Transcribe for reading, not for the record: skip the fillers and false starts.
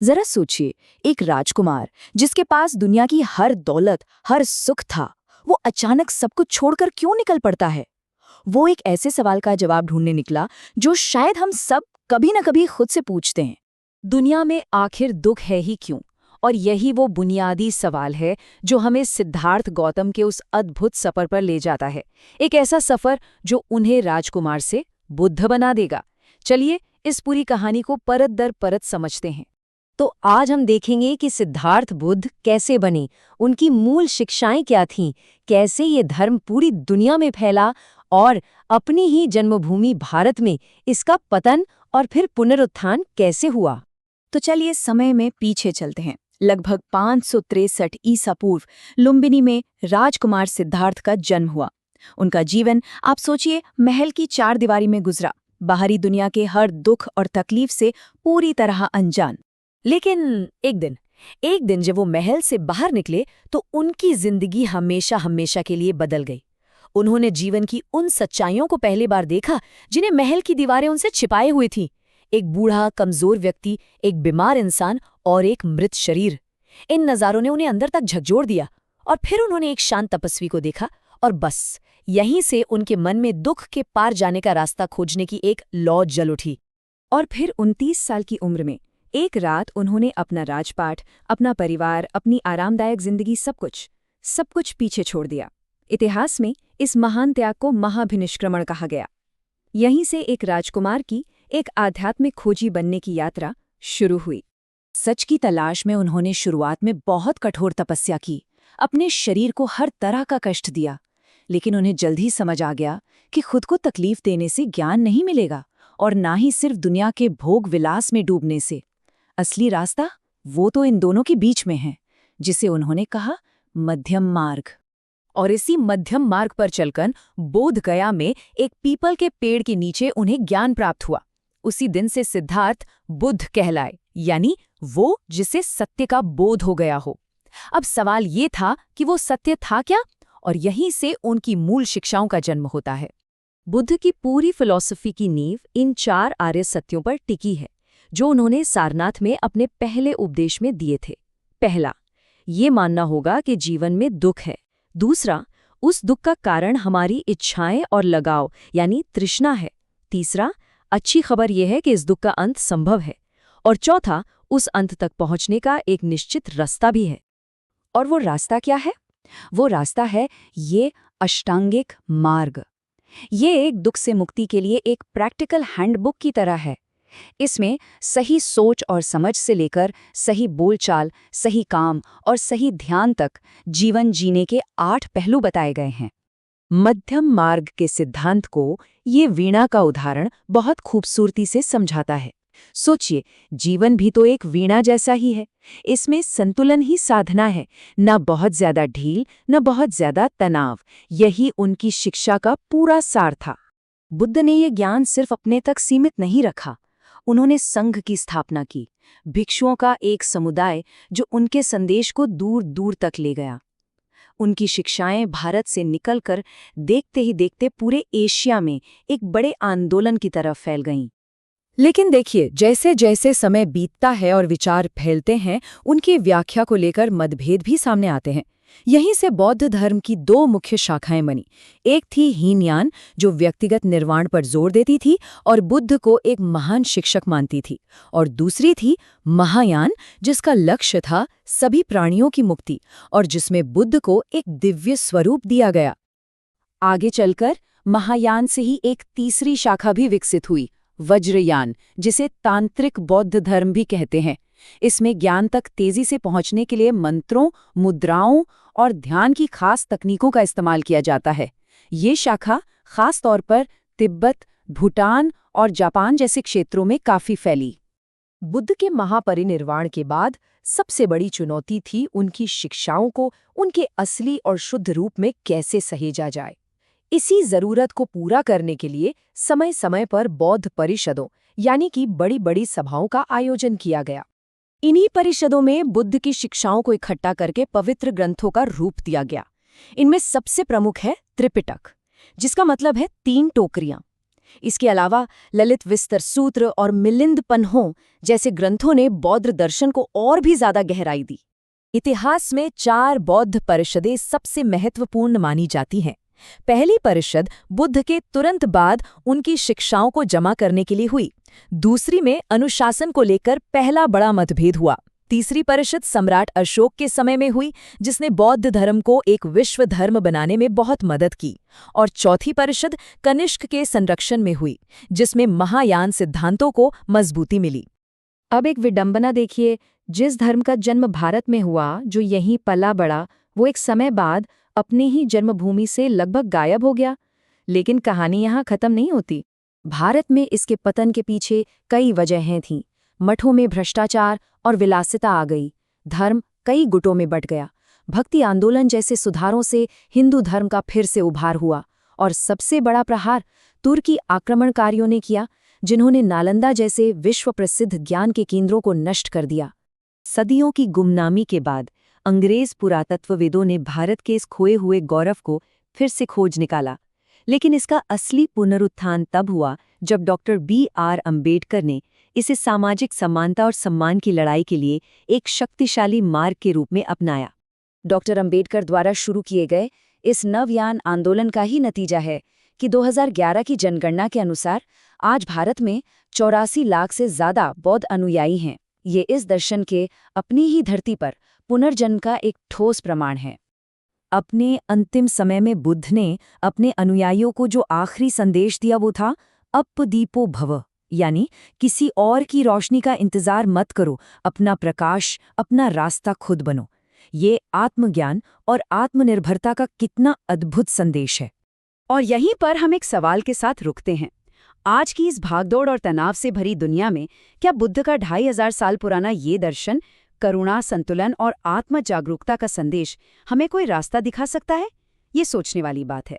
जरा सोचिए, एक राजकुमार जिसके पास दुनिया की हर दौलत, हर सुख था, वो अचानक सब कुछ छोड़कर क्यों निकल पड़ता है? वो एक ऐसे सवाल का जवाब ढूंढने निकला जो शायद हम सब कभी न कभी खुद से पूछते हैं। दुनिया में आखिर दुख है ही क्यों? और यही वो बुनियादी सवाल है जो हमें सिद्धार्थ गौतम के उस अद्भुत सफर पर ले जाता है। एक ऐसा सफर जो उन्हें राजकुमार से बुद्ध बना देगा। चलिए इस पूरी कहानी को परत दर परत समझते हैं। तो आज हम देखेंगे कि सिद्धार्थ बुद्ध कैसे बने, उनकी मूल शिक्षाएं क्या थीं, कैसे ये धर्म पूरी दुनिया में फैला और अपनी ही जन्मभूमि भारत में इसका पतन और फिर पुनरुत्थान कैसे हुआ। तो चलिए समय में पीछे चलते हैं। लगभग 563 ईसा पूर्व लुम्बिनी में राजकुमार सिद्धार्थ का जन्म हुआ। उनका जीवन आप सोचिए महल की चार दीवारी में गुजरा, बाहरी दुनिया के हर दुख और तकलीफ से पूरी तरह अनजान। लेकिन एक दिन जब वो महल से बाहर निकले तो उनकी जिंदगी हमेशा हमेशा के लिए बदल गई। उन्होंने जीवन की उन सच्चाइयों को पहली बार देखा जिन्हें महल की दीवारें उनसे छिपाए हुई थीं। एक बूढ़ा कमजोर व्यक्ति, एक बीमार इंसान और एक मृत शरीर। इन नज़ारों ने उन्हें अंदर तक झकझोर दिया। और फिर उन्होंने एक शांत तपस्वी को देखा और बस यहीं से उनके मन में दुख के पार जाने का रास्ता खोजने की एक लौ जल उठी। और फिर 29 साल की उम्र में एक रात उन्होंने अपना राजपाट, अपना परिवार, अपनी आरामदायक जिंदगी सब कुछ पीछे छोड़ दिया। इतिहास में इस महान त्याग को महाभिनिष्क्रमण कहा गया। यहीं से एक राजकुमार की एक आध्यात्मिक खोजी बनने की यात्रा शुरू हुई। सच की तलाश में उन्होंने शुरुआत में बहुत कठोर तपस्या की, अपने शरीर को हर तरह का कष्ट दिया। लेकिन उन्हें जल्द ही समझ आ गया कि खुद को तकलीफ देने से ज्ञान नहीं मिलेगा और ना ही सिर्फ दुनिया के भोग विलास में डूबने से। असली रास्ता वो तो इन दोनों के बीच में है, जिसे उन्होंने कहा मध्यम मार्ग। और इसी मध्यम मार्ग पर चलकर बोध गया में एक पीपल के पेड़ के नीचे उन्हें ज्ञान प्राप्त हुआ। उसी दिन से सिद्धार्थ बुद्ध कहलाए, यानी वो जिसे सत्य का बोध हो गया हो। अब सवाल ये था कि वो सत्य था क्या, और यहीं से उनकी मूल शिक्षाओं का जन्म होता है। बुद्ध की पूरी फिलॉसफी की नींव इन 4 आर्य सत्यों पर टिकी है, जो उन्होंने सारनाथ में अपने पहले उपदेश में दिए थे। पहला, ये मानना होगा कि जीवन में दुख है। दूसरा, उस दुख का कारण हमारी इच्छाएं और लगाव यानी तृष्णा है। तीसरा, अच्छी खबर यह है कि इस दुख का अंत संभव है। और चौथा, उस अंत तक पहुंचने का एक निश्चित रास्ता भी है। और वो रास्ता क्या है? वो रास्ता है ये अष्टांगिक मार्ग। ये एक दुख से मुक्ति के लिए एक प्रैक्टिकल हैंडबुक की तरह है। इसमें सही सोच और समझ से लेकर सही बोलचाल, सही काम और सही ध्यान तक जीवन जीने के 8 पहलू बताए गए हैं। मध्यम मार्ग के सिद्धांत को ये वीणा का उदाहरण बहुत खूबसूरती से समझाता है। सोचिए, जीवन भी तो एक वीणा जैसा ही है। इसमें संतुलन ही साधना है, न बहुत ज्यादा ढील न बहुत ज्यादा तनाव। यही उनकी शिक्षा का पूरा सार था। बुद्ध ने ये ज्ञान सिर्फ अपने तक सीमित नहीं रखा। उन्होंने संघ की स्थापना की, भिक्षुओं का एक समुदाय जो उनके संदेश को दूर दूर तक ले गया। उनकी शिक्षाएं भारत से निकलकर देखते ही देखते पूरे एशिया में एक बड़े आंदोलन की तरफ फैल गईं। लेकिन देखिए, जैसे जैसे समय बीतता है और विचार फैलते हैं, उनकी व्याख्या को लेकर मतभेद भी सामने आते हैं। यहीं से बौद्ध धर्म की 2 मुख्य शाखाएं बनी। एक थी हीनयान, जो व्यक्तिगत निर्वाण पर जोर देती थी और बुद्ध को एक महान शिक्षक मानती थी, और दूसरी थी महायान, जिसका लक्ष्य था सभी प्राणियों की मुक्ति और जिसमें बुद्ध को एक दिव्य स्वरूप दिया गया। आगे चलकर महायान से ही एक तीसरी शाखा भी विकसित हुई, वज्रयान, जिसे तांत्रिक बौद्ध धर्म भी कहते हैं। इसमें ज्ञान तक तेजी से पहुंचने के लिए मंत्रों, मुद्राओं और ध्यान की खास तकनीकों का इस्तेमाल किया जाता है। ये शाखा खास तौर पर तिब्बत, भूटान और जापान जैसे क्षेत्रों में काफी फैली। बुद्ध के महापरिनिर्वाण के बाद सबसे बड़ी चुनौती थी उनकी शिक्षाओं को उनके असली और शुद्ध रूप में कैसे सहेजा जाए। इसी जरूरत को पूरा करने के लिए समय समय पर बौद्ध परिषदों यानी कि बड़ी बड़ी सभाओं का आयोजन किया गया। इन्हीं परिषदों में बुद्ध की शिक्षाओं को इकट्ठा करके पवित्र ग्रंथों का रूप दिया गया। इनमें सबसे प्रमुख है त्रिपिटक, जिसका मतलब है 3 टोकरियां। इसके अलावा ललित विस्तर सूत्र और मिलिंद पन्हों जैसे ग्रंथों ने बौद्ध दर्शन को और भी ज्यादा गहराई दी। इतिहास में 4 बौद्ध परिषदें सबसे महत्वपूर्ण मानी जाती हैं। पहली परिषद बुद्ध के तुरंत बाद उनकी शिक्षाओं को जमा करने के लिए हुई। दूसरी में अनुशासन को लेकर पहला बड़ा मतभेद हुआ। तीसरी परिषद सम्राट अशोक के समय में हुई, जिसने बौद्ध धर्म को एक विश्व धर्म बनाने में बहुत मदद की। और चौथी परिषद कनिष्क के संरक्षण में हुई, जिसमें महायान सिद्धांतों को मजबूती मिली। अब एक विडंबना देखिए, जिस धर्म का जन्म भारत में हुआ, जो यहीं पला बड़ा, वो एक समय बाद अपनी ही जन्मभूमि से लगभग गायब हो गया। लेकिन कहानी यहाँ खत्म नहीं होती। भारत में इसके पतन के पीछे कई वजहें थीं। मठों में भ्रष्टाचार और विलासिता आ गई, धर्म कई गुटों में बंट गया, भक्ति आंदोलन जैसे सुधारों से हिंदू धर्म का फिर से उभार हुआ, और सबसे बड़ा प्रहार तुर्की आक्रमणकारियों ने किया, जिन्होंने नालंदा जैसे विश्व प्रसिद्ध ज्ञान के केंद्रों को नष्ट कर दिया। सदियों की गुमनामी के बाद अंग्रेज पुरातत्वविदों ने भारत के इस खोए हुए गौरव को फिर से खोज निकाला। लेकिन इसका असली पुनरुत्थान तब हुआ जब डॉक्टर B.R. अम्बेडकर ने इसे सामाजिक समानता और सम्मान की लड़ाई के लिए एक शक्तिशाली मार्ग के रूप में अपनाया। डॉक्टर अम्बेडकर द्वारा शुरू किए गए इस नवयान आंदोलन का ही नतीजा है कि 2011 की जनगणना के अनुसार आज भारत में 84 लाख से ज्यादा बौद्ध अनुयायी हैं। ये इस दर्शन के अपनी ही धरती पर पुनर्जन्म का एक ठोस प्रमाण है। अपने अंतिम समय में बुद्ध ने अपने अनुयायियों को जो आखिरी संदेश दिया वो था अपदीपो भव, यानी किसी और की रोशनी का इंतजार मत करो, अपना प्रकाश, अपना रास्ता खुद बनो। ये आत्मज्ञान और आत्मनिर्भरता का कितना अद्भुत संदेश है। और यहीं पर हम एक सवाल के साथ रुकते हैं। आज की इस भागदौड़ और तनाव से भरी दुनिया में क्या बुद्ध का 2500 साल पुराना ये दर्शन, करुणा, संतुलन और आत्म जागरूकता का संदेश हमें कोई रास्ता दिखा सकता है? ये सोचने वाली बात है।